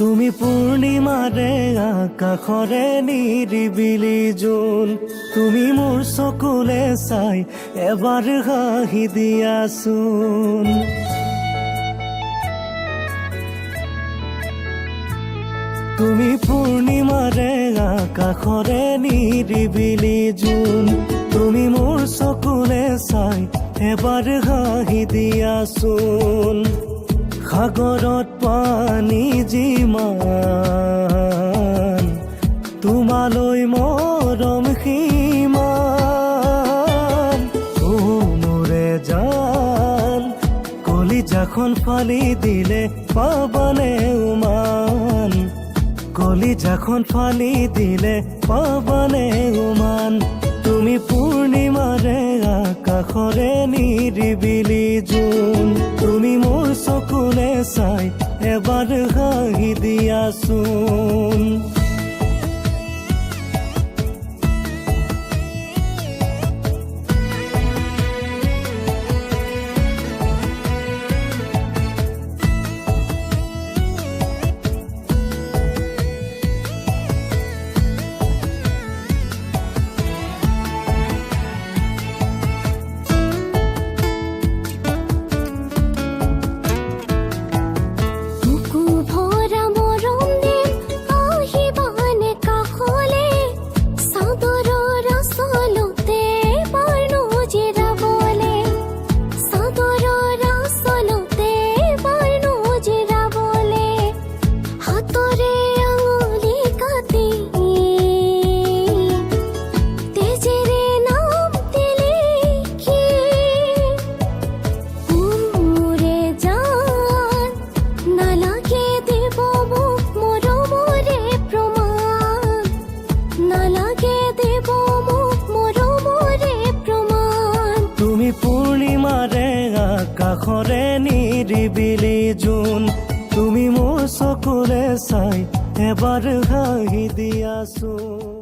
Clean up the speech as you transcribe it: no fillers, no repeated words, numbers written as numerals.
তুমি পূৰ্ণিমাৰে আকাশৰে নিৰিবিলি জোন তুমি মোৰ চকুলে চাই এবাৰ হাঁহি দিয়াচোন তুমি পূৰ্ণিমাৰে আকাশৰে নিৰিবিলি জোন তুমি মোৰ চকুলে চাই এবাৰ হাঁহি দিয়াচোন সাগৰত পানী যিমান তোমালৈ মৰম সিমান ও মোৰে জান কলিজাখন ফালি দিলে পাবানে উমান কলিজাখন ফালি দিলে পাবানে উমান তুমি পূৰ্ণিমাৰে আকাশৰে নিৰিবিলি জোন তুমি মোৰ চকুলে চাই এবাৰ হাঁহি দিয়াচোন পূৰ্ণিমাৰে আকাশৰে নিৰিবিলি জোন তুমি মোৰ চকুলে চাই এবাৰ হাঁহি দিয়াচোন।